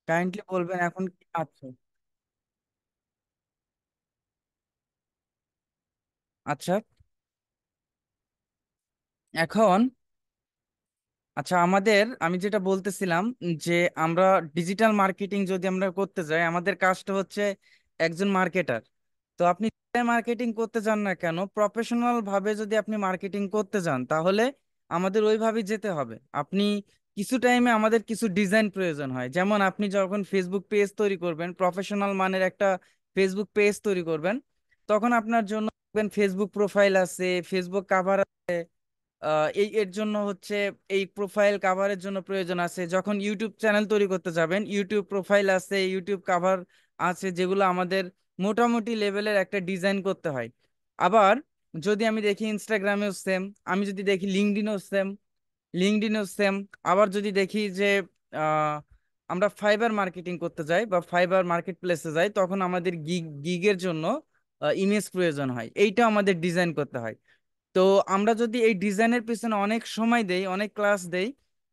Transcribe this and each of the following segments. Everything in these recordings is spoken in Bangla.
কাইন্ডলি বলবেন এখন কি আছে। আচ্ছা, এখন আচ্ছা আমাদের, আমি যেটা বলতেছিলাম যে আমরা ডিজিটাল মার্কেটিং যদি আমরা করতে যাই, আমাদের কাজটা হচ্ছে একজন মার্কেটার। তো আপনি মার্কেটিং করতে যান না কেন, প্রফেশনাল ভাবে যদি আপনি মার্কেটিং করতে যান, তাহলে আমাদের ওইভাবেই যেতে হবে। আপনি কিছু টাইমে আমাদের কিছু ডিজাইন প্রয়োজন হয়, যেমন আপনি যখন ফেসবুক পেজ তৈরি করবেন, প্রফেশনাল মানের একটা ফেসবুক পেজ তৈরি করবেন, তখন আপনার জন্য ফেসবুক প্রোফাইল আছে, ফেসবুক কাভার, এই এর জন্য হচ্ছে এই প্রোফাইল কাভারের জন্য প্রয়োজন আছে। যখন ইউটিউব চ্যানেল তৈরি করতে যাবেন, ইউটিউব প্রোফাইল আছে, ইউটিউব কাভার আছে, যেগুলো আমাদের মোটামুটি লেভেলের একটা ডিজাইন করতে হয়। আবার যদি আমি দেখি ইনস্টাগ্রামেও সেম, আমি যদি দেখি লিঙ্কডইনও সেম। আবার যদি দেখি যে আহ, আমরা ফাইবার মার্কেটিং করতে যাই বা ফাইবার মার্কেট প্লেসে যাই, তখন আমাদের গিগের জন্য ইমেজ প্রয়োজন হয়, এইটা আমাদের ডিজাইন করতে হয়। তো আমরা যদি এই ডিজাইনের পিছনে অনেক সময় দেই, অনেক ক্লাস দেই,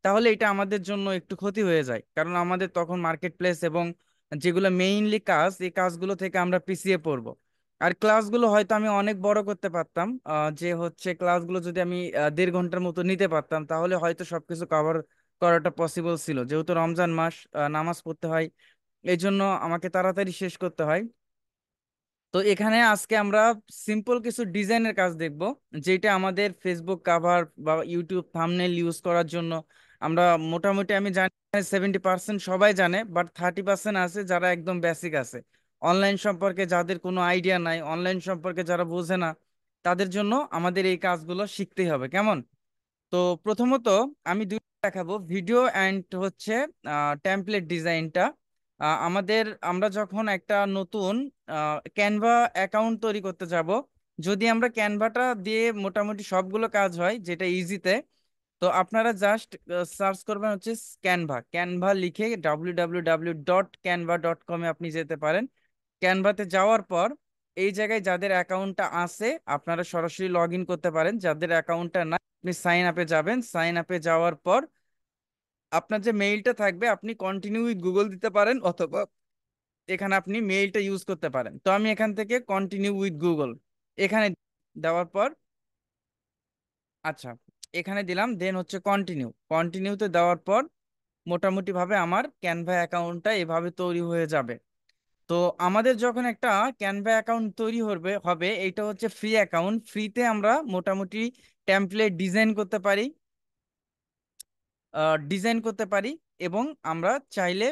তাহলে এটা আমাদের জন্য একটু ক্ষতি হয়ে যায়, কারণ আমাদের তখন মার্কেট প্লেস এবং যেগুলো মেইনলি কাজ, এই কাজগুলো থেকে আমরা পিছিয়ে পড়বো। আর ক্লাসগুলো হয়তো আমি অনেক বড় করতে পারতাম, যে হচ্ছে ক্লাসগুলো যদি আমি 1.5 ঘন্টার মতো নিতে পারতাম, তাহলে হয়তো সবকিছু কভার করাটা পসিবল ছিল। যেহেতু রমজান মাস, নামাজ পড়তে হয়, এই জন্য আমাকে তাড়াতাড়ি শেষ করতে হয়। তো এখানে আজকে আমরা সিম্পল কিছু ডিজাইনের কাজ দেখব, যেটা আমাদের ফেসবুক কাভার বা ইউটিউব থাম্বনেল ইউজ করার জন্য আমরা মোটামুটি, আমি জানি 70% সবাই জানে, বাট 30% আছে যারা একদম বেসিক আছে, অনলাইন সম্পর্কে যাদের কোনো আইডিয়া নাই, অনলাইন সম্পর্কে যারা বোঝে না, তাদের জন্য আমাদের এই কাজগুলো শিখতেই হবে। কেমন? তো প্রথমত আমি দুইটা দেখাবো, ভিডিও অ্যান্ড হচ্ছে টেমপ্লেট ডিজাইনটা। আমাদের, আমরা যখন একটা নতুন ক্যানভা অ্যাকাউন্ট তৈরি করতে যাব, যদি আমরা ক্যানভাটা দিয়ে মোটামুটি সবগুলো কাজ হয় যেটা ইজিতে, তো আপনারা জাস্ট সার্চ করবেন হচ্ছে ক্যানভা, ক্যানভা লিখে www.canva.com-এ আপনি যেতে পারেন। ক্যানভাতে যাওয়ার পর এই জায়গায় যাদের অ্যাকাউন্টটা আছে, আপনারা সরাসরি লগ ইন করতে পারেন। যাদের অ্যাকাউন্টটা না, আপনি সাইন আপে যাবেন। সাইন আপে যাওয়ার পর আপনার যে মেইলটা থাকবে, আপনি কন্টিনিউ উইথ গুগল দিতে পারেন, অথবা এখানে আপনি মেইলটা ইউজ করতে পারেন। তো আমি এখান থেকে কন্টিনিউ উইথ গুগল এখানে দেওয়ার পর, আচ্ছা, এখানে দিলাম, দেন হচ্ছে কন্টিনিউ, কন্টিনিউতে দেওয়ার পর মোটামুটি ভাবে আমার ক্যানভা অ্যাকাউন্টটা এভাবে তৈরি হয়ে যাবে। তো আমাদের যখন একটা ক্যানভা অ্যাকাউন্ট তৈরি হবে হবে, এটা হচ্ছে ফ্রি অ্যাকাউন্ট, ফ্রিতে আমরা মোটামুটি টেমপ্লেট ডিজাইন করতে পারি এবং আমরা চাইলে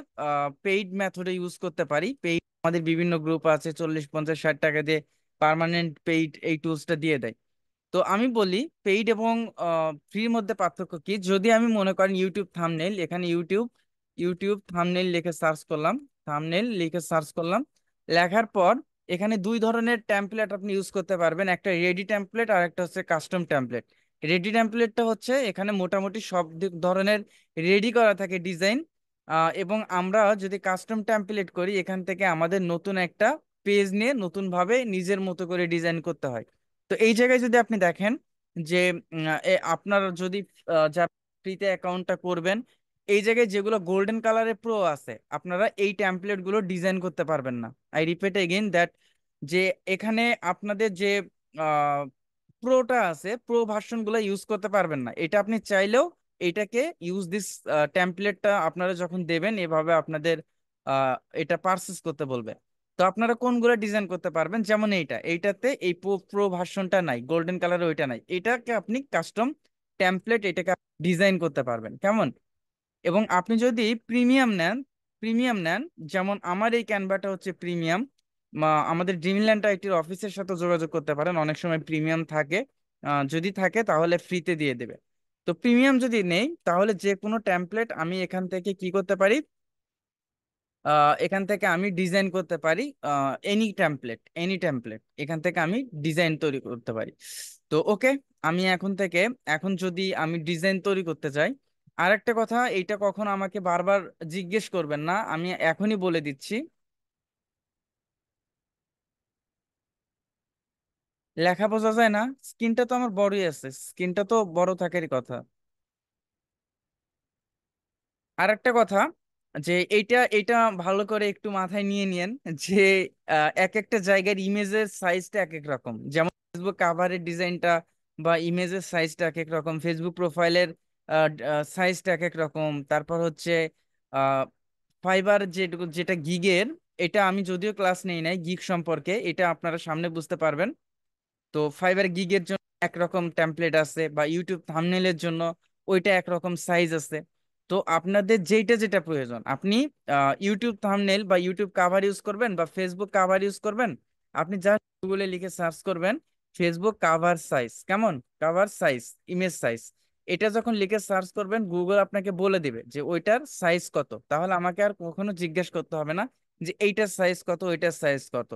পেইড মেথডে ইউজ করতে পারি। পেইড আমাদের বিভিন্ন গ্রুপ আছে, 40, 50, 60 টাকা দিয়ে পার্মানেন্ট পেইড এই টুলসটা দিয়ে দেয়। তো আমি বলি পেইড এবং ফ্রির মধ্যে পার্থক্য কি। যদি আমি মনে করেন ইউটিউব থাম্বনেল, এখানে ইউটিউব ইউটিউব থাম্বনেল লিখে সার্চ করলাম, থাম্বনেল লিখে সার্চ করলাম, লেখার পর এখানে দুই ধরনের টেমপ্লেট আপনি ইউজ করতে পারবেন, একটা রেডি টেমপ্লেট আর একটা হচ্ছে কাস্টম টেমপ্লেট। রেডি টেমপ্লেটটা হচ্ছে এখানে মোটামুটি সব ধরনের রেডি করা থাকে ডিজাইন, এবং আমরা যদি কাস্টম টেমপ্লেট করি, এখান থেকে আমাদের নতুন একটা পেজ নিয়ে নতুন ভাবে নিজের মতো করে ডিজাইন করতে হয়। তো এই জায়গায় যদি আপনি দেখেন যে আপনার যদি যা ফ্রিতে অ্যাকাউন্টটা করবেন, এই জায়গায় যেগুলো গোল্ডেন কালারের প্রো আছে, আপনারা এই ট্যাম্পলেট গুলো ডিজাইন করতে পারবেন না। আই রিপিট এগেইন দ্যাট, যে এখানে আপনাদের যে প্রোটা আছে, প্রো ভার্সন গুলো ইউজ করতে পারবেন না। এটা আপনি চাইলেও এটাকে ইউজ দিস টেমপ্লেটটা আপনারা যখন দেবেন, এভাবে আপনাদের আহ, এটা পারচেস করতে বলবে। তো আপনারা কোনগুলো ডিজাইন করতে পারবেন, যেমন এইটাতে এই প্রো প্রো ভার্সনটা নাই, গোল্ডেন কালার ওইটা নাই, এটাকে আপনি কাস্টম টেমপ্লেট এটাকে ডিজাইন করতে পারবেন। কেমন? এবং আপনি যদি প্রিমিয়াম নেন, যেমন আমার এই ক্যানভাটা হচ্ছে প্রিমিয়াম, আমাদের ড্রিমল্যান্ড আইটির অফিসের সাথে যোগাযোগ করতে পারেন, অনেক সময় প্রিমিয়াম থাকে, যদি থাকে তাহলে ফ্রিতে দিয়ে দেবে। তো প্রিমিয়াম যদি নেই, তাহলে যে কোনো টেমপ্লেট আমি এখান থেকে কি করতে পারি, এখান থেকে আমি ডিজাইন করতে পারি, এনি টেমপ্লেট এখান থেকে আমি ডিজাইন তৈরি করতে পারি। তো ওকে, আমি এখন যদি আমি ডিজাইন তৈরি করতে চাই, আর একটা কথা, এইটা কখনো আমাকে বারবার জিজ্ঞেস করবেন না, আমি এখনই বলে দিচ্ছি। লেখা বোঝা যায় না? স্ক্রিনটা তো আমার বড়ই আছে, স্ক্রিনটা তো বড় থাকারই কথা। আর একটা কথা, যে এটা ভালো করে একটু মাথায় নিয়ে নিয়েন যে এক একটা জায়গার ইমেজের সাইজটা এক এক রকম। যেমন ফেসবুক কাভারের ডিজাইনটা বা ইমেজের সাইজটা এক এক রকম, ফেসবুক প্রোফাইলের সাইজটা এক এক রকম। তারপর হচ্ছে ফাইবার যেটা গিগের, এটা আমি যদিও ক্লাস নেই নাই গিগ সম্পর্কে, এটা আপনারা সামনে বুঝতে পারবেন। তো ফাইবার গিগের জন্য একরকম টেমপ্লেট আছে, বা ইউটিউব থাম্বনেলের জন্য ওইটা একরকম সাইজ আছে। তো আপনাদের যেটা যেটা প্রয়োজন, আপনি ইউটিউব থাম্বনেল বা ইউটিউব কাভার ইউজ করবেন বা ফেসবুক কাভার ইউজ করবেন, আপনি জাস্ট গুগলে লিখে সার্চ করবেন ফেসবুক কাভার সাইজ, কেমন, কাভার সাইজ, ইমেজ সাইজ। এটা যখন লিখে সার্চ করবেন, গুগল আপনাকে বলে দিবে যে ওইটার সাইজ কত। তাহলে আমাকে আর কখনো জিজ্ঞেস করতে হবে না যে এইটার সাইজ কত, ওইটার সাইজ কত।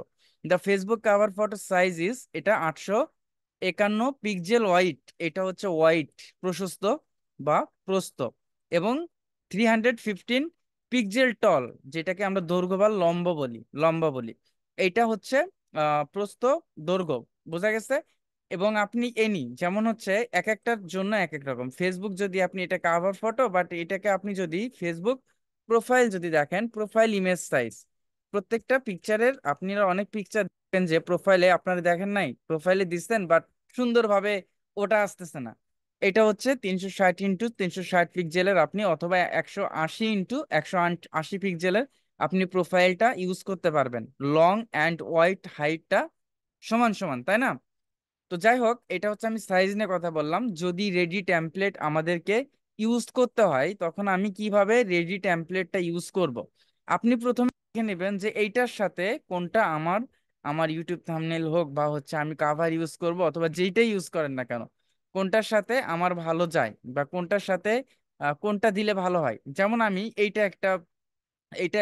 The Facebook cover photo size is, এটা 851 পিক্সেল ওয়াইড, এটা হচ্ছে ওয়াইড, প্রশস্ত বা প্রস্থ, এবং 315 পিক্সেল টল, যেটাকে আমরা দৈর্ঘ্য বা লম্বা বলি। এইটা হচ্ছে প্রস্থ, দৈর্ঘ্য, বোঝা গেছে। এবং আপনি যেমন হচ্ছে এক একটার জন্য এক এক রকম। ফেসবুক যদি আপনি এটা কাভার ফটো, বাট এটাকে আপনি যদি ফেসবুক প্রোফাইল যদি দেখেন, প্রোফাইল ইমেজ সাইজ, প্রত্যেকটা পিকচারের আপনারা অনেক পিকচার দেখবেন যে প্রোফাইলে আপনারা দেখেন নাই, প্রোফাইলে দিচ্ছেন বাট সুন্দরভাবে ওটা আসতেছে না। এটা হচ্ছে 360x360 পিক্সেলের আপনি, অথবা 180x180 পিক্সেলের আপনি প্রোফাইলটা ইউজ করতে পারবেন। লং অ্যান্ড ওয়াইড হাইটটা সমান সমান, তাই না? তো যাই হোক, এটা হচ্ছে আমি সাইজ নিয়ে কথা বললাম। যদি রেডি টেমপ্লেট আমাদেরকে ইউজ করতে হয়, তখন আমি কিভাবে রেডি টেমপ্লেটটা ইউজ করব। আপনি প্রথমে দেখে নেবেন যে এইটার সাথে কোনটা আমার, আমার ইউটিউব থাম্বনেল হোক বা হচ্ছে আমি কাভার ইউজ করব, অথবা যেইটাই ইউজ করেন না কেন, কোনটার সাথে আমার ভালো যায় বা কোনটার সাথে কোনটা দিলে ভালো হয়। যেমন আমি এইটা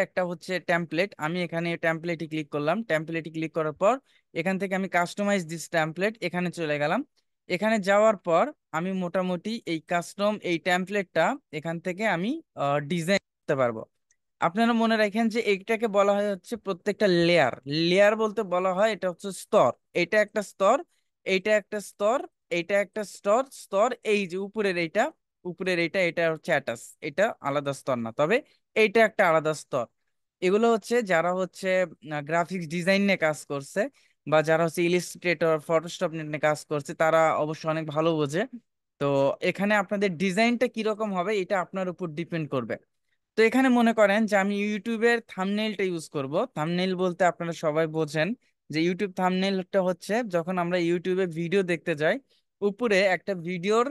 একটা হচ্ছে টেমপ্লেট, আমি এখানে টেমপ্লেটে ক্লিক করলাম। টেমপ্লেটে ক্লিক করার পর এখান থেকে আমি কাস্টমাইজ দিস টেমপ্লেট এখানে চলে গেলাম। এখানে যাওয়ার পর আমি মোটামুটি এই কাস্টম এই টেমপ্লেটটা এখান থেকে আমি ডিজাইন করতে পারবো। আপনারা মনে রাখেন যে এইটাকে বলা হয় হচ্ছে প্রত্যেকটা লেয়ার। লেয়ার বলতে বলা হয় এটা হচ্ছে স্তর। এটা একটা স্তর, এইটা একটা স্তর, এইটা একটা স্তর স্তর, এই যে উপরের এইটা এটা হচ্ছে অ্যাটাচ, এটা আলাদা স্তর না, তবে এইটা একটা আলাদা স্তর। এগুলো হচ্ছে যারা হচ্ছে গ্রাফিক্স ডিজাইন নিয়ে কাজ করছে, বা যারা হচ্ছে ইলিস্ট্রেটর, ফটোশপ নিয়ে কাজ করছে, তারা অবশ্য অনেক ভালো বোঝে। তো এখানে আপনাদের ডিজাইনটা কিরকম হবে এটা আপনার উপর ডিপেন্ড করবে। তো এখানে মনে করেন যে আমি ইউটিউবের থাম্বনেইলটা ইউজ করব। থাম্বনেইল বলতে আপনারা সবাই বোঝেন যে ইউটিউব থাম্বনেইলটা হচ্ছে যখন আমরা ইউটিউবে ভিডিও দেখতে যাই, উপরে একটা ভিডিওর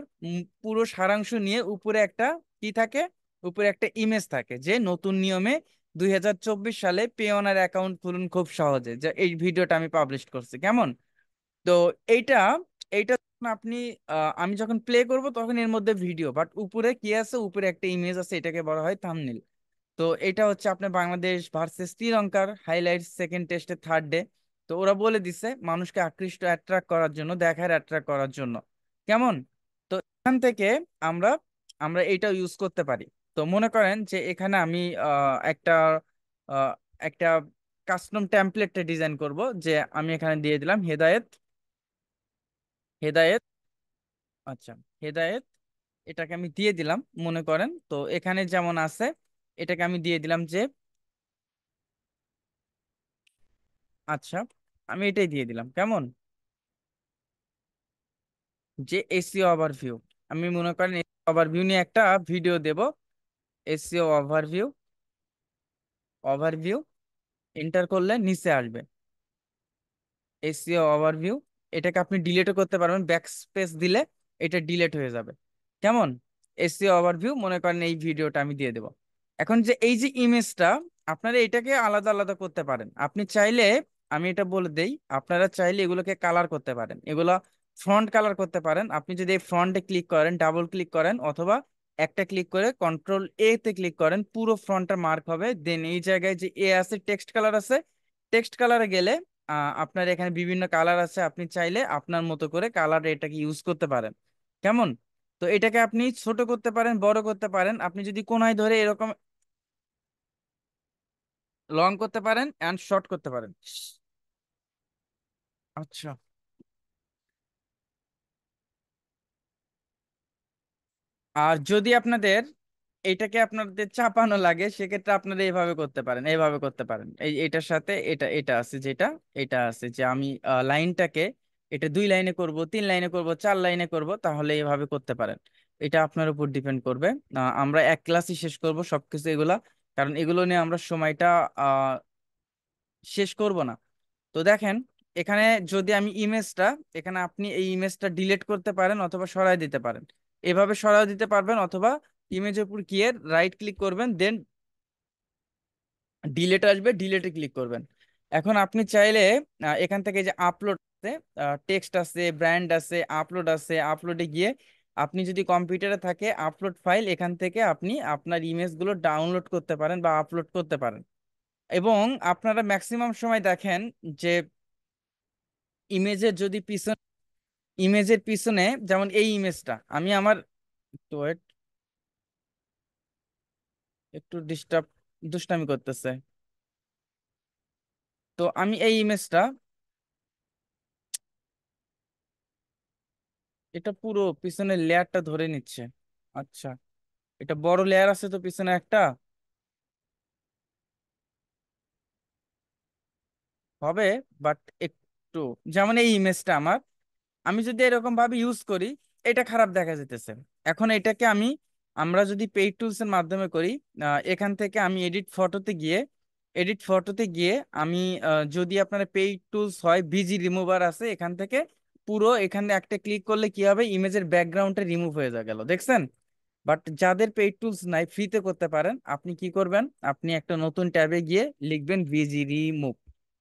পুরো সারাংশ নিয়ে উপরে একটা কি থাকে, উপরে একটা ইমেজ থাকে, যে নতুন নিয়মে 2024 সালে পেওনার অ্যাকাউন্ট খুলুন খুব সহজে, যে এই ভিডিওটা আমি পাবলিশ করছি, কেমন। তো এইটা এইটা যখন আপনি আমি যখন প্লে করব তখন এর মধ্যে ভিডিও, বাট উপরে কি আছে, উপরে একটা ইমেজ আছে, এটাকে বলা হয় থাম্বনেইল। তো এটা হচ্ছে আপনার বাংলাদেশ ভার্সেস শ্রীলঙ্কার হাইলাইটস সেকেন্ড টেস্টের থার্ড ডে। তো ওরা বলে দিছে মানুষকে আকৃষ্ট, অ্যাট্রাক্ট করার জন্য, দেখার অ্যাট্রাক্ট করার জন্য, কেমন। তো এখান থেকে আমরা আমরা এটা ইউজ করতে পারি। তো মনে করেন যে এখানে আমি একটা আহ, একটা কাস্টম টেমপ্লেটটা ডিজাইন করব। যে আমি এখানে দিয়ে দিলাম হেদায়েত, হেদায়েত, আচ্ছা, হেদায়েত, এটাকে আমি দিয়ে দিলাম। মনে করেন তো এখানে যেমন আছে, এটাকে আমি দিয়ে দিলাম যে, আচ্ছা, আমি এটাই দিয়ে দিলাম, কেমন, যে এসইও ওভারভিউ। আমি মনে করেন ওভারভিউ নিয়ে একটা ভিডিও দেব। এসইও ওভারভিউ, ওভারভিউ এন্টার করলে নিচে আসবে এসইও ওভারভিউ। এটাকে আপনি ডিলিটও করতে পারবেন, ব্যাক স্পেস দিলে এটা ডিলিট হয়ে যাবে, কেমন। এসইও ওভারভিউ, মনে করেন এই ভিডিওটা আমি দিয়ে দেব। এখন যে এই যে ইমেজটা, আপনারা এটাকে আলাদা আলাদা করতে পারেন। আপনি চাইলে, আমি এটা বলে দেই, আপনারা চাইলে এগুলোকে কালার করতে পারেন, এগুলো ফ্রন্ট কালার করতে পারেন। আপনি যদি এই ফ্রন্টে ক্লিক করেন, ডাবল ক্লিক করেন, অথবা একটা ক্লিক করে কন্ট্রোল এ তে ক্লিক করেন, পুরো ফ্রন্টটা মার্ক হবে। দেন এই জায়গায় যে এ আছে, টেক্সট কালার আছে, টেক্সট কালারে গেলে আপনার এখানে বিভিন্ন কালার আছে, আপনি চাইলে আপনার মতো করে কালার এটাকে ইউজ করতে পারেন, কেমন। তো এটাকে আপনি ছোট করতে পারেন, বড় করতে পারেন, আপনি যদি কোনায় ধরে এরকম লং করতে পারেন অ্যান্ড শর্ট করতে পারেন। আচ্ছা, আর যদি আপনাদের এটাকে আপনাদের চাপানো লাগে, সেক্ষেত্রে আপনারা এইভাবে করতে পারেন, এইভাবে করতে পারেন। এই এটার সাথে এটা এটা আছে যেটা, এটা আছে যে আমি লাইনটাকে এটা 2 লাইনে করব, 3 লাইনে করব, 4 লাইনে করব, তাহলে এইভাবে করতে পারেন। এটা আপনার উপর ডিপেন্ড করবে। আমরা এক ক্লাসই শেষ করব সবকিছু এগুলা, কারণ এগুলো নিয়ে আমরা সময়টা আহ শেষ করব না। তো দেখেন, এখানে যদি আমি ইমেজটা, এখানে আপনি এই ইমেজটা ডিলিট করতে পারেন অথবা সরাই দিতে পারেন। এভাবে সরাই দিতে পারবেন, অথবা ইমেজের উপর গিয়ে রাইট ক্লিক করবেন, দেন ডিলেট আসবে, ডিলেটে ক্লিক করবেন। এখন আপনি চাইলে এখান থেকে যে আপলোড আছে, টেক্সট আছে, ব্র্যান্ড আছে, আপলোড আছে, আপলোডে গিয়ে আপনি যদি কম্পিউটারে থাকে আপলোড ফাইল, এখান থেকে আপনি আপনার ইমেজগুলো ডাউনলোড করতে পারেন বা আপলোড করতে পারেন। এবং আপনারা ম্যাক্সিমাম সময় দেখেন যে ইমেজের যদি পিছন, ইমেজের পিছনে, যেমন এই ইমেজটা আমি আমার, একটু wait, একটু ডিস্টার্ব, দুষ্টামি করতেছে। তো আমি এই ইমেজটা, এটা পুরো পিছনের লেয়ারটা ধরে নিচ্ছে। আচ্ছা, এটা বড় লেয়ার আছে তো পিছনে একটা, হবে, বাট একটু, যেমন এই ইমেজটা আমার, আমি যদি এরকম ভাবে ইউজ করি, এটা খারাপ দেখা যেতেছে। এখন এটাকে আমি, আমরা যদি পেইড টুলস এর মাধ্যমে করি, এখান থেকে আমি এডিট ফটোতে গিয়ে আমি, যদি আপনার পেইড টুলস হয়, বিজি রিমুভার আছে, এখান থেকে পুরো এখানে একটা ক্লিক করলে কি হবে, ইমেজের ব্যাকগ্রাউন্ডটা রিমুভ হয়ে গেল, দেখছেন? বাট যাদের পেইড টুলস নাই, ফ্রিতে করতে পারেন, আপনি কি করবেন, আপনি একটা নতুন ট্যাবে গিয়ে লিখবেন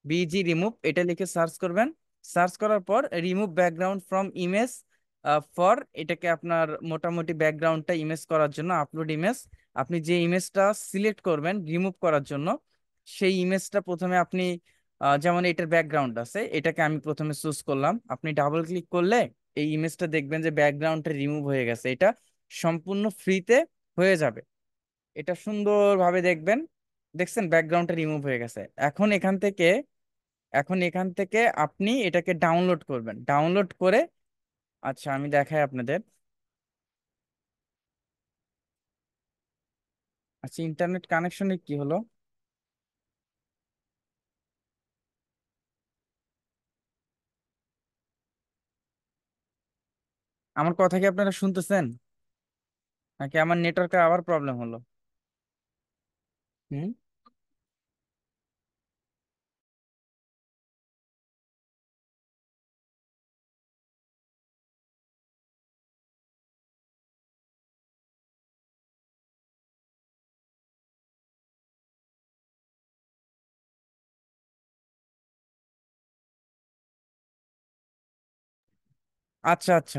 বিজি রিমুভ, এটা লিখে সার্চ করবেন। সার্চ করার পর remove background from image for, এটাকে আপনার মোটামুটি ব্যাকগ্রাউন্ডটা ইমেজ করার জন্য, আপলোড ইমেজ, আপনি যে ইমেজটা সিলেক্ট করবেন রিমুভ করার জন্য, সেই ইমেজটা প্রথমে আপনি, যেমন এটার ব্যাকগ্রাউন্ড আছে, এটাকে আমি প্রথমে চুজ করলাম, আপনি ডাবল ক্লিক করলে এই ইমেজটা দেখবেন যে ব্যাকগ্রাউন্ডটা রিমুভ হয়ে গেছে। এটা সম্পূর্ণ ফ্রিতে হয়ে যাবে, এটা সুন্দরভাবে দেখবেন। দেখছেন ব্যাকগ্রাউন্ডটা রিমুভ হয়ে গেছে। এখন এখান থেকে আপনি এটাকে ডাউনলোড করবেন, ডাউনলোড করে, আচ্ছা আমি দেখাই আপনাদের। আচ্ছা, ইন্টারনেট কানেকশনের কি হলো? আমার কথা কি আপনারা শুনতেছেন, নাকি আমার নেটওয়ার্কে আবার প্রবলেম হলো? হুম। আচ্ছা আচ্ছা,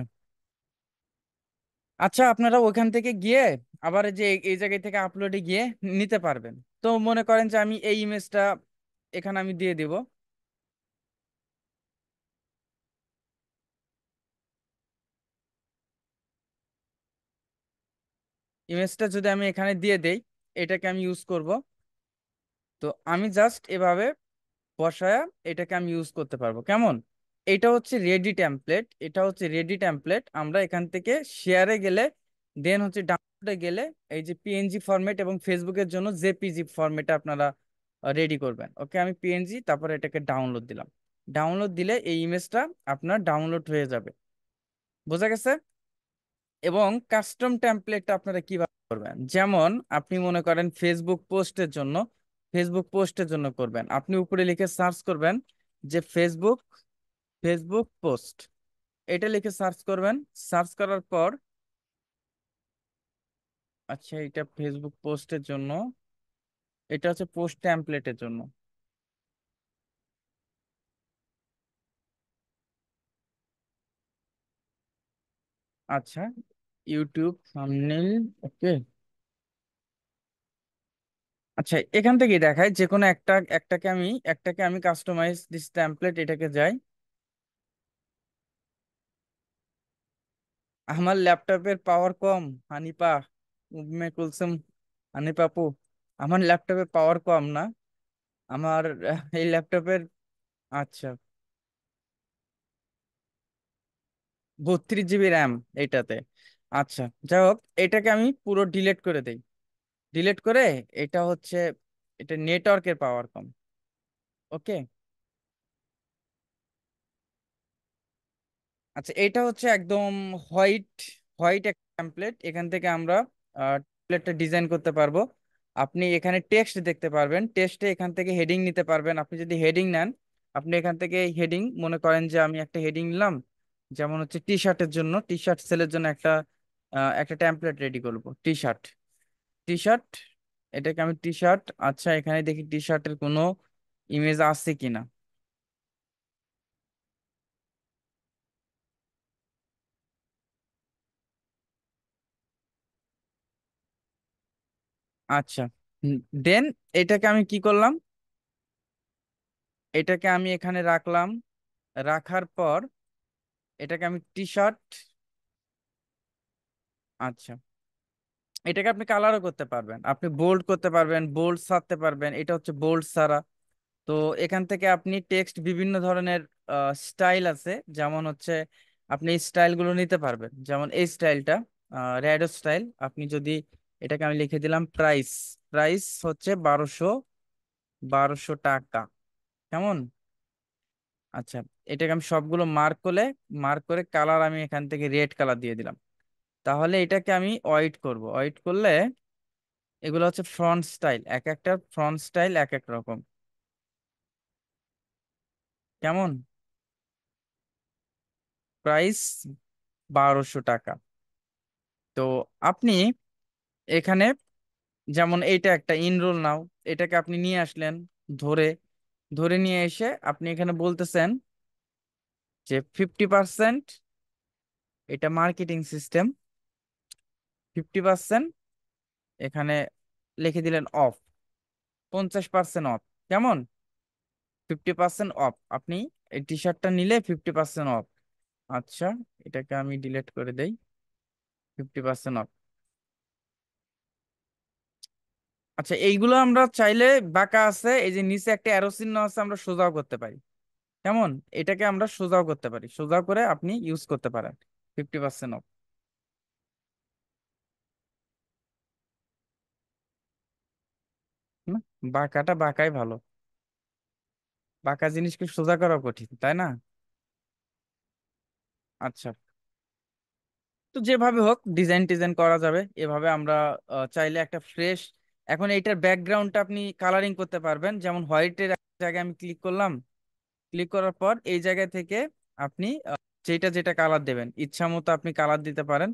আচ্ছা আপনারা ওখান থেকে গিয়ে আবার এই যে এই জায়গায় থেকে আপলোডে গিয়ে নিতে পারবেন। তো মনে করেন যে আমি এই ইমেজটা এখানে আমি দিয়ে দিব, ইমেজটা যদি আমি এখানে দিয়ে দেই, এটাকে আমি ইউজ করব। তো আমি জাস্ট এভাবে বসায়া এটাকে আমি ইউজ করতে পারবো, কেমন? এটা হচ্ছে রেডি টেমপ্লেট, এটা হচ্ছে রেডি টেমপ্লেট। আমরা এখান থেকে শেয়ারে গেলে, দেন হচ্ছে ডাউনলোডে গেলে, এই যে পিএনজি ফরম্যাট এবং ফেসবুকের জন্য জেপিজি ফরম্যাটে আপনারা রেডি করবেন। ওকে, আমি পিএনজি, তারপরে এটাকে ডাউনলোড দিলাম। ডাউনলোড দিলে এই ইমেজটা আপনার ডাউনলোড হয়ে যাবে, বোঝা গেছে? এবং কাস্টম টেমপ্লেটটা আপনারা কিভাবে করবেন, যেমন আপনি মনে করেন ফেসবুক পোস্টের জন্য করবেন, আপনি উপরে লিখে সার্চ করবেন যে ফেসবুক পোস্ট, এটা লিখে সার্চ করবেন। সার্চ করার পর, আচ্ছা এটা ফেসবুক পোস্টের জন্য, এটা হচ্ছে পোস্ট টেমপ্লেটের জন্য। আচ্ছা, ইউটিউব থাম্বনেল, ওকে। আচ্ছা, এখান থেকে দেখায় যে কোনো একটাকে আমি কাস্টমাইজ দিস টেমপ্লেট, এটাকে যাই। আমার ল্যাপটপের পাওয়ার কম, হানিপা, উম্মে কুলসুম, হানিপাপু, আমার ল্যাপটপের পাওয়ার কম না, আমার এই ল্যাপটপের, আচ্ছা 32 জিবি র্যাম এটাতে। আচ্ছা, যাই হোক, এটাকে আমি পুরো ডিলিট করে দেই। ডিলিট করে এটা হচ্ছে, এটা নেটওয়ার্কের পাওয়ার কম। ওকে। আচ্ছা, এটা হচ্ছে একদম হোয়াইট, হোয়াইট একটা টেমপ্লেট। এখান থেকে আমরা টেমপ্লেটটা ডিজাইন করতে পারবো। আপনি এখানে টেক্সট দেখতে পারবেন, টেক্সটে এখান থেকে হেডিং নিতে পারবেন। আপনি যদি হেডিং নেন, আপনি এখান থেকে হেডিং, মনে করেন যে আমি একটা হেডিং নিলাম, যেমন হচ্ছে টি শার্টের জন্য, টি শার্ট সেলের জন্য একটা টেমপ্লেট রেডি করব, টি শার্ট, টি শার্ট। এটাকে আমি টি শার্ট, আচ্ছা এখানে দেখি টি শার্টের কোনো ইমেজ আছে কিনা। আচ্ছা, দেন এটাকে আমি কি করলাম, এটাকে আমি এখানে রাখলাম। রাখার পর এটাকে আমি টি শার্ট, আচ্ছা এটাকে আপনি কালারও করতে পারবেন, আপনি বোল্ড করতে পারবেন, বোল্ড ছাড়তে পারবেন, এটা হচ্ছে বোল্ড ছাড়া। তো এখান থেকে আপনি টেক্সট বিভিন্ন ধরনের স্টাইল আছে, যেমন হচ্ছে আপনি এই স্টাইলগুলো নিতে পারবেন। যেমন এই স্টাইলটা র্যাডো স্টাইল, আপনি যদি এটাকে আমি লিখে দিলাম প্রাইস, প্রাইস হচ্ছে 1200 টাকা। কেমন? আচ্ছা, এটাকে আমি সবগুলো মার্ক করে কালার আমি এখান থেকে রেড কালার দিয়ে দিলাম। তাহলে এটাকে আমি ওয়াইট করব, ওয়াইট করলে এগুলো হচ্ছে ফ্রন্ট স্টাইল, এক একটা ফ্রন্ট স্টাইল এক এক রকম। কেমন? প্রাইস 1200 টাকা। তো আপনি এখানে, যেমন এইটা একটা ইনরোল নাও, এটাকে আপনি নিয়ে আসলেন, ধরে ধরে নিয়ে এসে আপনি এখানে বলতেছেন যে 50%, এটা মার্কেটিং সিস্টেম, 50% এখানে লিখে দিলেন অফ, 50% অফ। কেমন? 50% অফ, আপনি এই টি শার্টটা নিলে 50% অফ। আচ্ছা, এটাকে আমি ডিলিট করে দেই, 50% অফ। আচ্ছা, এইগুলো আমরা চাইলে, বাঁকা আছে এই যে নিচে একটা অ্যারো চিহ্ন আছে, আমরা সোজাও করতে পারি। কেমন? এটাকে আমরা সোজাও করতে পারি, সোজাও করে আপনি ইউজ করতে পারেন, 50% অফ। বাঁকাটা বাঁকাই ভালো, বাঁকা জিনিসকে সোজা করা কঠিন, তাই না? আচ্ছা, তো যেভাবে হোক ডিজাইন টিজাইন করা যাবে এভাবে আমরা। চাইলে একটা ফ্রেশ, এখন এইটার ব্যাকগ্রাউন্ডটা আপনি কালারিং করতে পারবেন। যেমন হোয়াইটের জায়গায় আমি ক্লিক করলাম, ক্লিক করার পর এই জায়গা থেকে আপনি যেটা যেটা কালার দেবেন ইচ্ছা মতো আপনি কালার দিতে পারেন।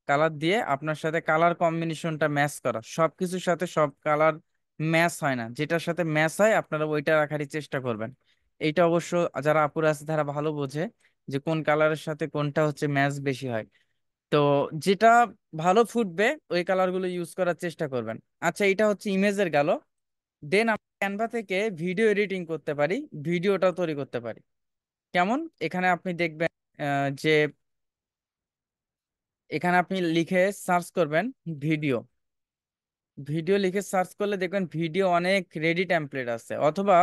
কালার দিয়ে আপনার সাথে কালার কম্বিনেশনটা ম্যাচ করা, সব কিছুর সাথে সব কালার ম্যাচ হয় না, যেটার সাথে ম্যাচ হয় আপনারা ওইটা রাখারই চেষ্টা করবেন। এইটা অবশ্য যারা আপুরা আছে তারা ভালো বোঝে যে কোন কালারের সাথে কোনটা হচ্ছে ম্যাচ বেশি হয়। তো যেটা ভালো ফুটবে ওই কালারগুলো ইউজ করার চেষ্টা করবেন। আচ্ছা, এটা হচ্ছে ইমেজের গেল। দেন আমরা ক্যানভা থেকে ভিডিও এডিটিং করতে পারি, ভিডিওটা তৈরি করতে পারি। কেমন? এখানে আপনি দেখবেন যে এখানে আপনি লিখে সার্চ করবেন ভিডিও, ভিডিও লিখে সার্চ করলে দেখবেন ভিডিও অনেক রেডি টেমপ্লেট আছে। অথবা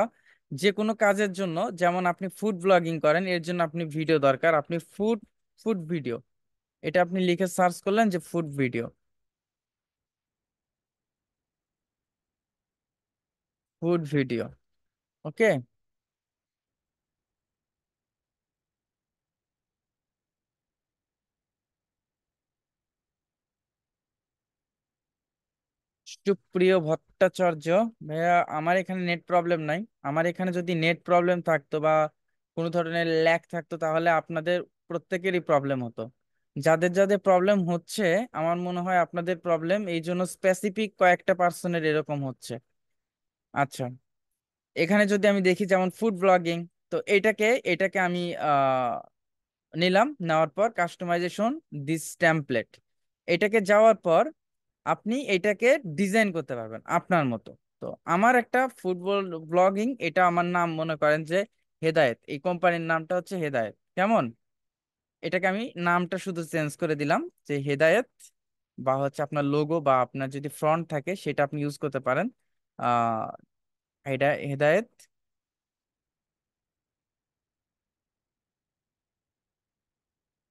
যে কোনো কাজের জন্য, যেমন আপনি ফুড ব্লগিং করেন, এর জন্য আপনি ভিডিও দরকার, আপনি ফুড ফুড ভিডিও, এটা আপনি লিখে সার্চ করলেন যে ফুড ভিডিও, ফুড ভিডিও। ওকে। সুপ্রিয় ভট্টাচার্য, ভাইয়া আমার এখানে নেট প্রবলেম নাই। আমার এখানে যদি নেট প্রবলেম থাকতো বা কোনো ধরনের ল্যাগ থাকতো তাহলে আপনাদের প্রত্যেকেরই প্রবলেম হতো। যাদের যাদের প্রবলেম হচ্ছে, আমার মনে হয় আপনাদের প্রবলেম এই জন্য স্পেসিফিক কয়েকটা পার্সনের এরকম হচ্ছে। আচ্ছা, এখানে যদি আমি দেখি যেমন ফুড ব্লগিং, তো এটাকে আমি নিলাম, নেওয়ার পর কাস্টমাইজেশন দিস টেমপ্লেট, এটাকে যাওয়ার পর আপনি এটাকে ডিজাইন করতে পারবেন আপনার মতো। তো আমার একটা ফুটবল ব্লগিং, এটা আমার নাম মনে করেন যে হেদায়েত, এই কোম্পানির নামটা হচ্ছে হেদায়েত। কেমন? এটাকে আমি নামটা শুধু চেঞ্জ করে দিলাম যে হেদায়েত, বা হচ্ছে আপনার লোগো বা আপনার যদি ফ্রন্ট থাকে সেটা আপনি ইউজ করতে পারেন। আহ হেদায়েত।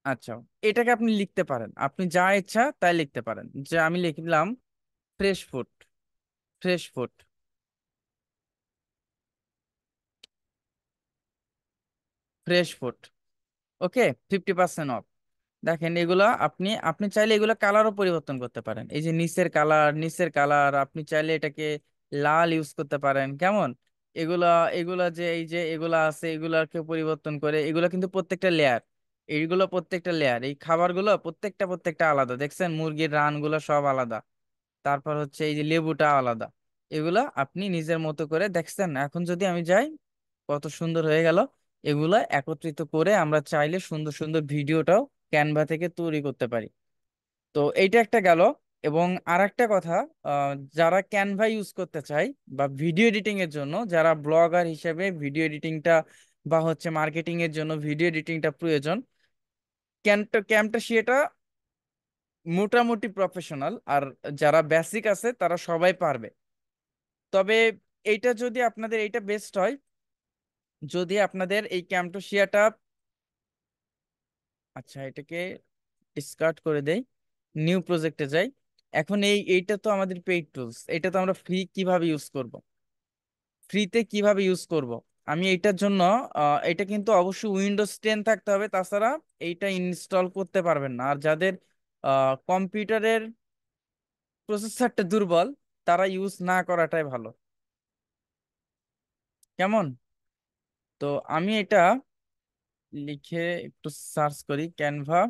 আচ্ছা, এটাকে আপনি লিখতে পারেন, আপনি যা ইচ্ছা তাই লিখতে পারেন, যে আমি লিখলাম fresh food. Fresh food. Fresh food. Okay, 50% of. দেখেন এগুলা আপনি আপনি চাইলে এগুলা কালারও পরিবর্তন করতে পারেন। এই যে নিচের কালার আপনি চাইলে এটাকে লাল ইউজ করতে পারেন, কেমন? এগুলা এগুলা যে এই যে এগুলা আছে এগুলাকে পরিবর্তন করে, এগুলা কিন্তু প্রত্যেকটা লেয়ার, এইগুলো প্রত্যেকটা লেয়ার, এই খাবারগুলো প্রত্যেকটা প্রত্যেকটা আলাদা, দেখছেন মুরগির রানগুলো সব আলাদা। তারপর হচ্ছে এই যে লেবুটা আলাদা। এগুলা আপনি নিজের মতো করে দেখছেন। এখন যদি আমি যাই, কত সুন্দর হয়ে গেল। এগুলা একত্রিত করে আমরা চাইলে সুন্দর সুন্দর ভিডিওটাও ক্যানভা থেকে তৈরি করতে পারি। তো এইটা একটা গেল। এবং আর একটা কথা, যারা ক্যানভা ইউজ করতে চায় বা ভিডিও এডিটিং এর জন্য, যারা ব্লগার হিসেবে ভিডিও এডিটিংটা বা হচ্ছে মার্কেটিং এর জন্য ভিডিও এডিটিংটা প্রয়োজন, ক্যামটা মোটামুটি প্রফেশনাল, আর যারা বেসিক আছে তারা সবাই পারবে। তবে এইটা যদি আপনাদের এইটা বেস্ট হয়, যদি আপনাদের এই ক্যামটোশিয়াটা, আচ্ছা এটাকে ডিসকার্ড করে দেই, নিউ প্রজেক্টে যাই। এখন এইটা তো আমাদের পেইড টুলস, এটা তো আমরা কিভাবে ইউজ করব, ফ্রিতে কিভাবে ইউজ করব? আমি এইটার জন্য এটা কিন্তু অবশ্যই উইন্ডোজ 10 থাকতে হবে, তাছাড়া এইটা ইনস্টল করতে পারবেন না। আর যাদের কম্পিউটারের প্রসেসরটা দুর্বল, তারা ইউজ না করাটাই ভালো, কেমন? তো আমি এটা লিখে একটু সার্চ করি, ক্যানভা,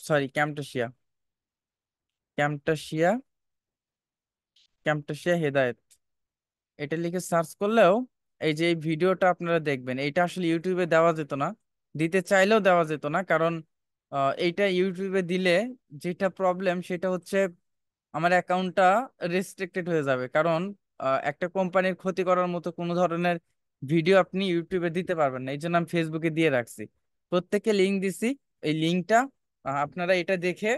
সরি ক্যামটোশিয়া, ক্যামটোশিয়া, ক্যামটোশিয়া হেদায়েত, এটা লিখে সার্চ করলেও এই যে এই ভিডিওটা আপনারা দেখবেন, এটা আসলে ইউটিউবে দেওয়া যেত না, দিতে চাইলেও দেওয়া যেত না, কারণ এইটা ইউটিউবে দিলে যেটা প্রবলেম সেটা হচ্ছে আমার অ্যাকাউন্টটা রেস্ট্রিক্টেড হয়ে যাবে। কারণ একটা কোম্পানির ক্ষতি করার মতো কোনো ধরনের ভিডিও আপনি ইউটিউবে দিতে পারবেন না, এই জন্য আমি ফেসবুকে দিয়ে রাখছি, প্রত্যেককে লিঙ্ক দিছি। এই লিঙ্কটা আপনারা এটা দেখে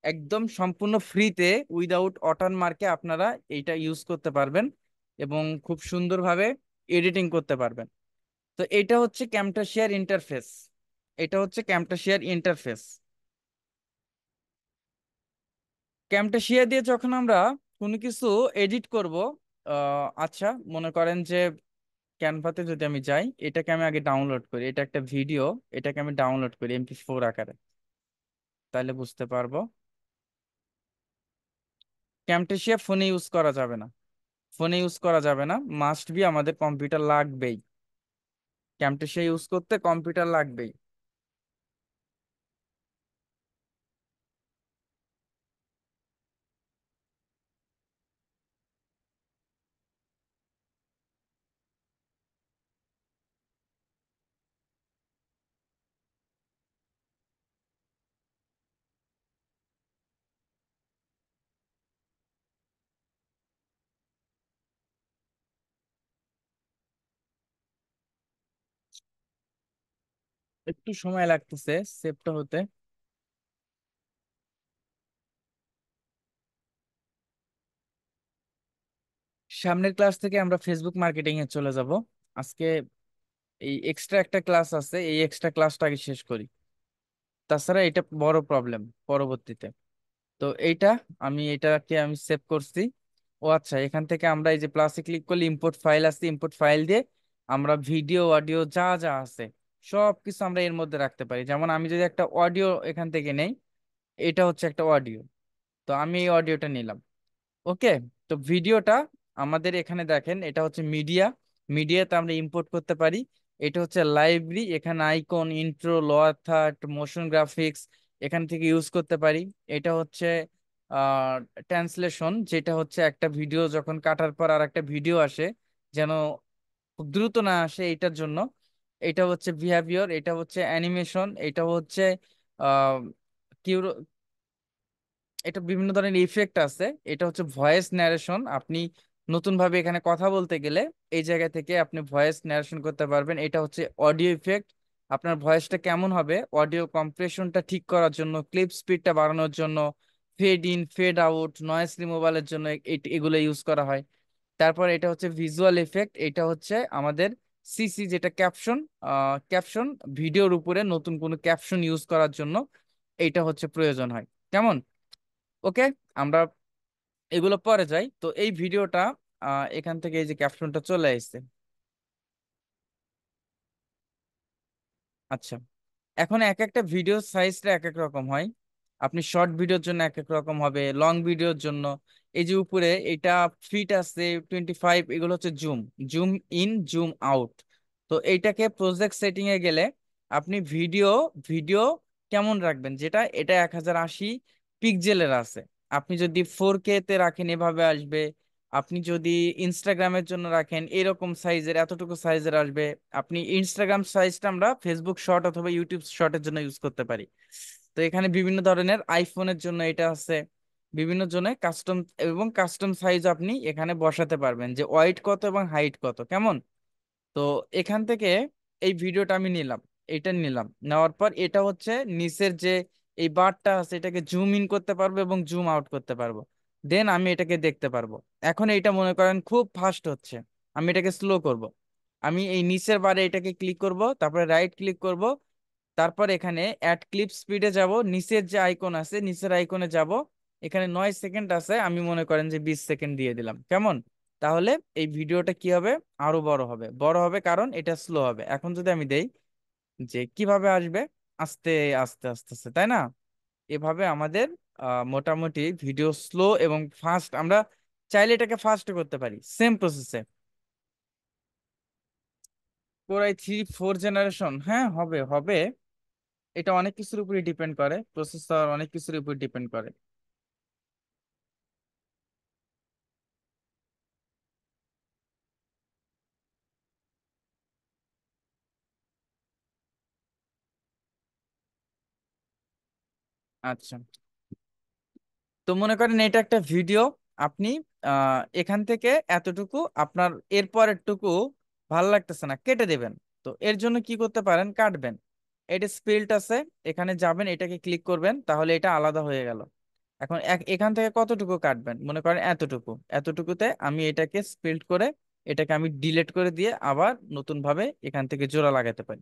একদম সম্পূর্ণ ফ্রিতে উইদাউট ওয়াটারমার্কে আপনারা এইটা ইউজ করতে পারবেন এবং খুব সুন্দরভাবে এডিটিং করতে পারবেন। তো এটা হচ্ছে ক্যামটাশিয়ার ইন্টারফেস, এটা হচ্ছে ক্যামটাশিয়ার ইন্টারফেস। ক্যামটাশিয়া দিয়ে যখন আমরা কোনো কিছু এডিট করব, আচ্ছা মনে করেন যে ক্যানভাতে যদি আমি যাই, এটাকে আমি আগে ডাউনলোড করি, এটা একটা ভিডিও, এটাকে আমি ডাউনলোড করি MP4 আকারে, তাহলে বুঝতে পারবো। ক্যামটাশিয়া ফোনে ইউজ করা যাবে না, ফোনে ইউজ করা যাবে না, মাস্ট বি আমাদের কম্পিউটার লাগবেই, ক্যামটাশিয়া ইউজ করতে কম্পিউটার লাগবেই। একটু সময় লাগতেছে সেভটা হতে। সামনের ক্লাস থেকে আমরা ফেসবুক মার্কেটিং এ চলে যাব। আজকে এই এক্সট্রা একটা ক্লাস আছে, এই এক্সট্রা ক্লাসটা আগে শেষ করি, তাছাড়া এটা বড় প্রবলেম পরবর্তীতে। তো এইটা এটাকে আমি সেভ করছি। ও আচ্ছা, এখান থেকে আমরা এই যে প্লাসে ক্লিক করলে ইম্পোর্ট ফাইল আছে, ইম্পোর্ট ফাইল দিয়ে আমরা ভিডিও অডিও যা যা আছে সব কিছু আমরা এর মধ্যে রাখতে পারি। যেমন আমি যদি একটা অডিও এখান থেকে নেই, এটা হচ্ছে একটা অডিও, তো আমি এই অডিওটা নিলাম। ওকে, তো ভিডিওটা আমাদের এখানে দেখেন, এটা হচ্ছে মিডিয়া, মিডিয়াতে আমরা ইম্পোর্ট করতে পারি। এটা হচ্ছে লাইব্রেরি, এখানে icon, intro, lower third, motion graphics এখান থেকে ইউজ করতে পারি। এটা হচ্ছে ট্রান্সলেশন, যেটা হচ্ছে একটা ভিডিও যখন কাটার পর আর একটা ভিডিও আসে যেন খুব দ্রুত না আসে এটার জন্য। এটা হচ্ছে বিহেভিয়র, এটা হচ্ছে অ্যানিমেশন, এটা হচ্ছে আহ এটা বিভিন্ন ধরনের ইফেক্ট আছে। এটা হচ্ছে ভয়েস ন্যারেশন, আপনি নতুন ভাবে এখানে কথা বলতে গেলে এই জায়গা থেকে আপনি ভয়েস ন্যারেশন করতে পারবেন। এটা হচ্ছে অডিও ইফেক্ট, আপনার ভয়েসটা কেমন হবে, অডিও কম্প্রেশনটা ঠিক করার জন্য, ক্লিপ স্পিডটা বাড়ানোর জন্য, fade in fade out, noise রিমুভালের জন্য এগুলো ইউজ করা হয়। তারপর এটা হচ্ছে ভিজুয়াল এফেক্ট, এটা হচ্ছে আমাদের সিসি, যেটা ক্যাপশন, ক্যাপশন ভিডিওর উপরে নতুন কোনো ক্যাপশন ইউজ করার জন্য এইটা হচ্ছে প্রয়োজন হয়, কেমন? ওকে, আমরা এগুলো পরে যাই, তো এই ভিডিওটা এখান থেকে এই যে ক্যাপশনটা চলে আসছে। আচ্ছা, এখন এক একটা ভিডিও সাইজটা এক এক রকম হয়। আপনি শর্ট ভিডিওর জন্য এক এক রকম হবে, লং ভিডিওর জন্য এই যে উপরে এটা ফিট আছে 25, এগুলো হচ্ছে zoom, zoom in zoom out. তো এইটাকে প্রজেক্ট সেটিং এ গেলে আপনি ভিডিও ভিডিও কেমন রাখবেন, যেটা এটা 1080 পিক্সেলের আছে, আপনি যদি 4K তে রাখেন এভাবে আসবে। আপনি যদি ইনস্টাগ্রামের জন্য রাখেন এরকম সাইজের, এতটুকু সাইজের আসবে। আপনি ইনস্টাগ্রাম সাইজটা আমরা ফেসবুক শর্ট অথবা ইউটিউব শর্টের জন্য ইউজ করতে পারি। তো এখানে বিভিন্ন ধরনের আইফোনের জন্য এটা আছে, বিভিন্ন জনে কাস্টম এবং কাস্টম সাইজ আপনি এখানে বসাতে পারবেন, যে ওয়াইড কত এবং হাইট কত কেমন। তো এখান থেকে এই ভিডিওটা আমি নিলাম, এটা নিলাম, নেওয়ার পর এটা হচ্ছে নিচের যে এই বারটা আছে এটাকে জুম ইন করতে পারবো এবং জুম আউট করতে পারবো। দেন আমি এটাকে দেখতে পারবো। এখন এইটা মনে করেন খুব ফাস্ট হচ্ছে, আমি এটাকে স্লো করব। আমি এই নিচের বারে এটাকে ক্লিক করব, তারপরে রাইট ক্লিক করব, তারপর এখানে অ্যাড ক্লিপ স্পিডে যাব, নিচের যে আইকন আছে নিচের আইকনে যাব। এখানে 9 সেকেন্ড আছে, আমি মনে করেন যে 20 সেকেন্ড দিয়ে দিলাম কেমন। তাহলে এই ভিডিওটা কি হবে, আরো বড় হবে, বড় হবে কারণ এটা স্লো হবে। এখন যদি আমি দেই যে কিভাবে আসবে, আস্তে আস্তে আস্তে আস্তে, তাই না? এভাবে আমাদের মোটামুটি ভিডিও স্লো এবং ফাস্ট, আমরা চাইলে এটাকে ফাস্ট করতে পারি সেম প্রসেসে। কোরাই 3 4 জেনারেশন, হ্যাঁ হবে হবে। এটা অনেক কিছুর উপরে ডিপেন্ড করে, প্রসেসর অনেক কিছুর উপর ডিপেন্ড করে। আচ্ছা, তো মনে করেন এটা একটা ভিডিও, আপনি এখান থেকে এতটুকু আপনার এরপরের টুকু ভালো লাগতেছে না, কেটে দেবেন। তো এর জন্য কি করতে পারেন, কাটবেন। এটা স্পিল্ট আছে, এখানে যাবেন, এটাকে ক্লিক করবেন, তাহলে এটা আলাদা হয়ে গেল। এখন এখান থেকে কতটুকু কাটবেন, মনে করেন এতটুকু, এতটুকুতে আমি এটাকে স্পিল্ট করে এটাকে আমি ডিলিট করে দিয়ে আবার নতুন ভাবে এখান থেকে জোড়া লাগাতে পারি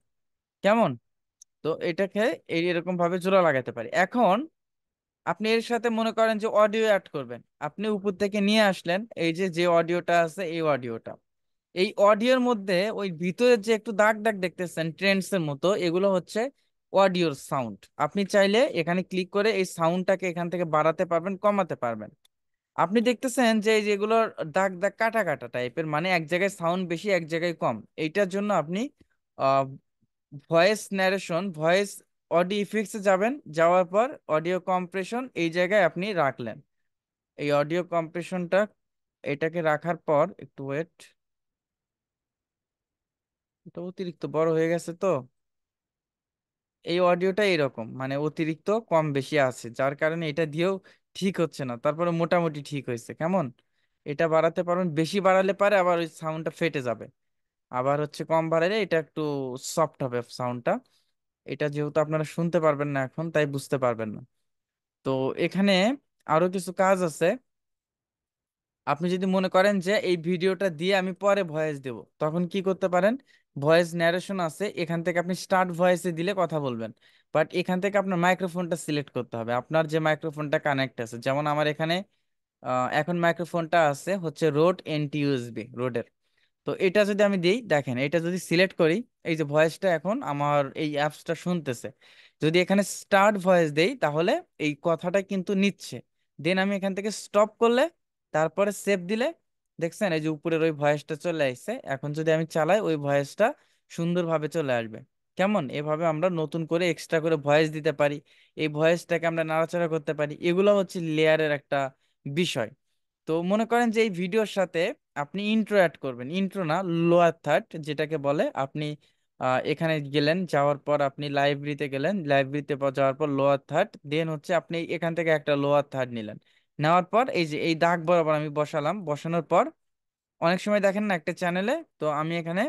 কেমন। তো এটাকে এরকম ভাবে জোড়া লাগাতে পারি। এখন আপনি এর সাথে মনে করেন যে অডিও অ্যাড করবেন, আপনি উপর থেকে নিয়ে আসলেন এই যে যে অডিওটা আছে এই অডিওটা, এই অডিওর মধ্যে ওই ভিতরের যে একটু দাগ দাগ দেখতেছেন ট্রেন্ডস এর মতো, এগুলো হচ্ছে অডিওর সাউন্ড। আপনি চাইলে এখানে ক্লিক করে এই সাউন্ডটাকে এখান থেকে বাড়াতে পারবেন, কমাতে পারবেন। আপনি দেখতেছেন যে এই যেগুলো দাগ দাগ কাটা কাটা টাইপের, মানে এক জায়গায় সাউন্ড বেশি এক জায়গায় কম, এইটার জন্য আপনি ভয়েস ন্যারেশন, ভয়েস অডিও ইফেক্টসে যাবেন, যাওয়ার পর অডিও কম্প্রেশন এই জায়গায় আপনি রাখলেন। এই অডিও কম্প্রেশনটা এটাকে রাখার পর একটু ওয়েট, এটা অতিরিক্ত বড় হয়ে গেছে তো। এই অডিওটা এরকম মানে অতিরিক্ত কম বেশি আছে, যার কারণে এটা দিয়েও ঠিক হচ্ছে না, তারপরে মোটামুটি ঠিক হয়েছে কেমন। এটা বাড়াতে পারবেন, বেশি বাড়ালে পারে আবার ওই সাউন্ডটা ফেটে যাবে। আবার হচ্ছে কম বাড়ালে এটা একটু সফট হবে সাউন্ডটা। এটা যেহেতু আপনারা শুনতে পারবেন না এখন, তাই বুঝতে পারবেন না। তো এখানে আরো কিছু কাজ আছে। আপনি যদি মনে করেন যে এই ভিডিওটা দিয়ে আমি পরে ভয়েস দেব, তখন কি করতে পারেন, ভয়েস ন্যারেশন আছে, এখান থেকে আপনি স্টার্ট ভয়েসে দিলে কথা বলবেন। বাট এখান থেকে আপনার মাইক্রোফোনটা সিলেক্ট করতে হবে, আপনার যে মাইক্রোফোনটা কানেক্ট আছে, যেমন আমার এখানে এখন মাইক্রোফোনটা আছে হচ্ছে রোড NT-USB, রোডের। তো এটা যদি আমি দিই, দেখেন এটা যদি সিলেক্ট করি, এই যে ভয়েসটা এখন আমার এই অ্যাপসটা শুনতেছে। যদি এখানে স্টার্ট ভয়েস দেই তাহলে এই কথাটা কিন্তু নিচ্ছে। দেন আমি এখান থেকে স্টপ করলে, তারপরে সেভ দিলে, দেখছেন এই যে উপরের ওই ভয়েসটা চলে আসছে। এখন যদি আমি চালাই ওই ভয়েসটা সুন্দরভাবে চলে আসবে কেমন। এভাবে আমরা নতুন করে এক্সট্রা করে ভয়েস দিতে পারি, এই ভয়েসটাকে আমরা নাড়াচাড়া করতে পারি, এগুলো হচ্ছে লেয়ারের একটা বিষয়। তো মনে করেন যে এই ভিডিওর সাথে আপনি ইন্ট্রো অ্যাড করবেন, ইন্ট্রো না, লোয়ার থার্ড যেটাকে বলে। আপনি এখানে গেলেন, যাওয়ার পর আপনি লাইব্রেরিতে গেলেন, লাইব্রেরিতে যাওয়ার পর লোয়ার থার্ড, দেন হচ্ছে আপনি এখান থেকে একটা লোয়ার থার্ড নিলেন। নেওয়ার পর এই যে এই দাগ বরাবর আমি বসালাম, বসানোর পর অনেক সময় দেখেন না একটা চ্যানেলে, তো আমি এখানে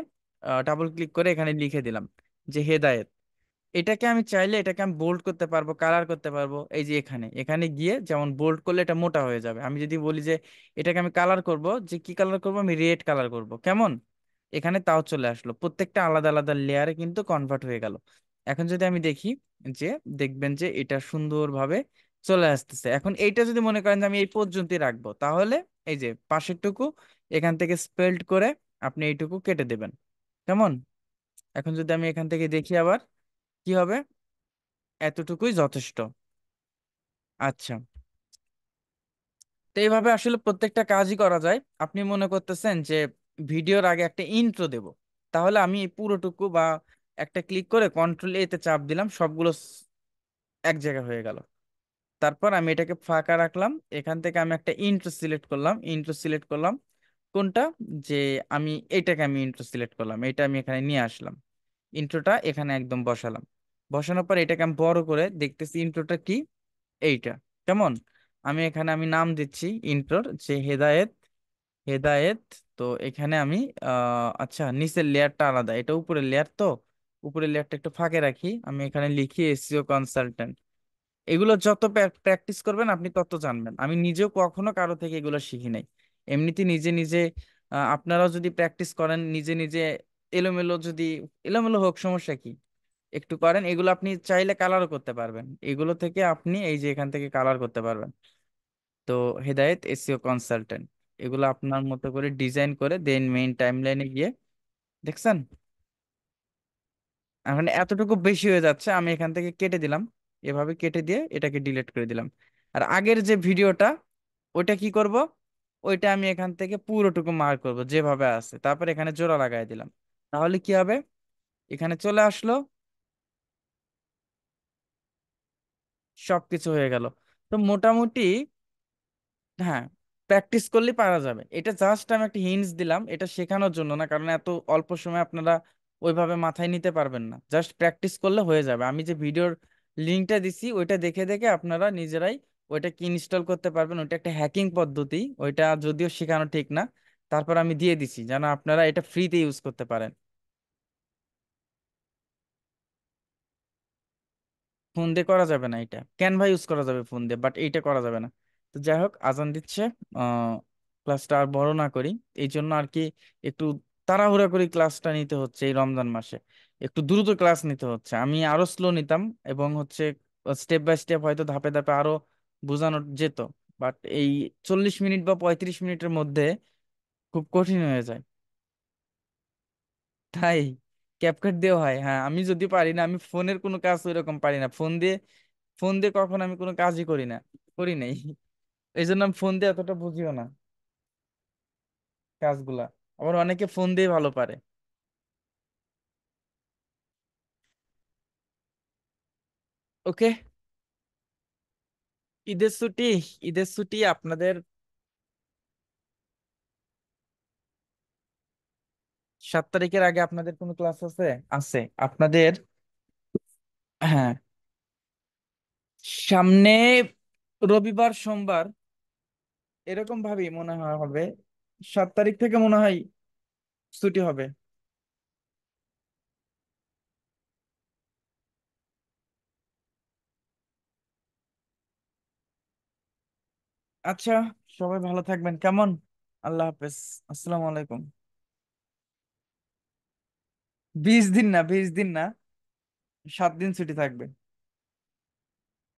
ডাবল ক্লিক করে এখানে লিখে দিলাম যে হেদায়েত। এটাকে আমি চাইলে এটাকে আমি বোল্ড করতে পারবো, কালার করতে পারবো। এই যে এখানে এখানে গিয়ে যেমন বোল্ড করলে এটা মোটা হয়ে যাবে, আমি যদি বলি যে এটাকে আমি কালার করব, যে কি কালার করব, আমি রেড কালার করব কেমন, এখানে তাও চলে আসলো, প্রত্যেকটা আলাদা আলাদা লেয়ারে কিন্তু কনভার্ট হয়ে গেল। এখন যদি আমি দেখি যে, দেখবেন যে এটা সুন্দরভাবে চলে আসতেছে। এখন এইটা যদি মনে করেন যে আমি এই পর্যন্তই রাখবো, তাহলে এই যে পাশের টুকু এখান থেকে স্পেল্ড করে আপনি এইটুকু কেটে দেবেন। কেমন? এখন যদি আমি এখান থেকে দেখি আবার, কি হবে? এতটুকুই যথেষ্ট। আচ্ছা, তো এইভাবে আসলে প্রত্যেকটা কাজই করা যায়। আপনি মনে করতেছেন যে ভিডিওর আগে একটা ইন্ট্রো দেব, তাহলে আমি এই পুরোটুকু বা একটা ক্লিক করে কন্ট্রোল এ তে চাপ দিলাম, সবগুলো এক জায়গায় হয়ে গেল। তারপর আমি এটাকে ফাঁকা রাখলাম, এখান থেকে আমি একটা ইন্ট্রো সিলেক্ট করলাম, ইন্ট্রো সিলেক্ট করলাম কোনটা, যে আমি এটাকে আমি ইন্ট্রো সিলেক্ট করলাম, এটা আমি এখানে নিয়ে আসলাম, ইন্ট্রোটা এখানে একদম বসালাম। বসানোর পর এটাকে আমি বড় করে দেখতেছি ইন্ট্রোটা কি, এইটা। কেমন? আমি নাম দিচ্ছি ইন্ট্রোর, যে হেদায়েত, হেদায়েত। তো এখানে আমি আচ্ছা, নিচের লেয়ারটা আলাদা, এটা উপরের লেয়ার, তো উপরের লেয়ারটা একটু ফাঁকে রাখি, আমি এখানে লিখি এসইও কনসালটেন্ট। এগুলো যত প্র্যাকটিস করবেন আপনি তত জানবেন। আমি নিজেও কখনো কারো থেকে এগুলো শিখি নাই, এমনিতে নিজে নিজে। আপনারাও যদি প্র্যাকটিস করেন নিজে নিজে, এলোমেলো যদি, এলোমেলো হোক সমস্যা কি, একটু করেন, এগুলো আপনি চাইলে কালারও করতে পারবেন, এগুলো থেকে আপনি এই যে এখান থেকে কালার করতে পারবেন। তো হেদায়েত এসইও কনসালটেন্ট, এগুলো আপনার মতো করে ডিজাইন করে দেন মেইন টাইমলাইনে গিয়ে, দেখছেন? এখন এতটুকু বেশি হয়ে যাচ্ছে, আমি এখান থেকে কেটে দিলাম, এভাবে কেটে দিয়ে এটাকে ডিলিট করে দিলাম। আর আগের যে ভিডিওটা, ওইটা কি করব? ওইটা আমি এখান থেকে পুরোটুকু মার্ক করব যেভাবে আছে, তারপর এখানে জোড়া লাগাই দিলাম। তাহলে কি হবে? এখানে চলে আসলো, সবকিছু হয়ে গেল। তো মোটামুটি, হ্যাঁ, প্র্যাকটিস করলে পারা যাবে। এটা জাস্ট আমি একটা হিন্টস দিলাম, এটা শেখানোর জন্য না, কারণ এত অল্প সময় আপনারা ওইভাবে মাথায় নিতে পারবেন না। জাস্ট প্র্যাকটিস করলে হয়ে যাবে। আমি যে ভিডিওর লিঙ্কটা দিছি ওইটা দেখে দেখে আপনারা নিজেরাই ওইটাকে ইনস্টল করতে পারবেন। ওইটা একটা হ্যাকিং পদ্ধতি, ওইটা যদিও শেখানো ঠিক না, তারপর আমি দিয়ে দিছি যেন আপনারা এটা ফ্রিতে ইউজ করতে পারেন। ফোন দিয়ে করা যাবে না, এটা ক্যানভা ইউজ করা যাবে ফোন দিয়ে, বাট এইটা করা যাবে না। তো যাই হোক, আজান দিচ্ছে, ক্লাসটা আর বড় না করি, এই জন্য আর কি একটু তাড়াহুড়া করে ক্লাসটা নিতে হচ্ছে এই রমজান মাসে, একটু দ্রুত ক্লাস নিতে হচ্ছে। আমি আরো স্লো নিতাম, এবং হচ্ছে স্টেপ বাই স্টেপ হয়তো ধাপে ধাপে আরো বোঝানো যেত, বাট এই 40 মিনিট বা 35 মিনিটের মধ্যে খুব কঠিন হয়ে যায়। তাই ক্যাপকাট দিয়েও হয়? হ্যাঁ, আমি যদি পারি না, আমি ফোনের কোনো কাজ ওইরকম পারি না, ফোন দিয়ে কখনো আমি কোনো কাজই করি না, করি নাই। এই জন্য আমি ফোন দিয়ে এতটা বুঝিও না কাজগুলা। আবার অনেকে ফোন দিয়ে ভালো পারে। ওকে। ঈদের ছুটি, ঈদের ছুটি আপনাদের 7 তারিখের আগে আপনাদের কোনো ক্লাস আছে? আছে আপনাদের? হ্যাঁ, সামনে রবিবার সোমবার এরকম ভাবেই মনে হয় হবে। 7 তারিখ থেকে মনে হয় ছুটি হবে। আচ্ছা, সবাই ভালো থাকবেন, কেমন? আল্লাহ হাফেজ। আসসালামু আলাইকুম। 20 দিন না, 20 দিন না, 7 দিন ছুটি থাকবে।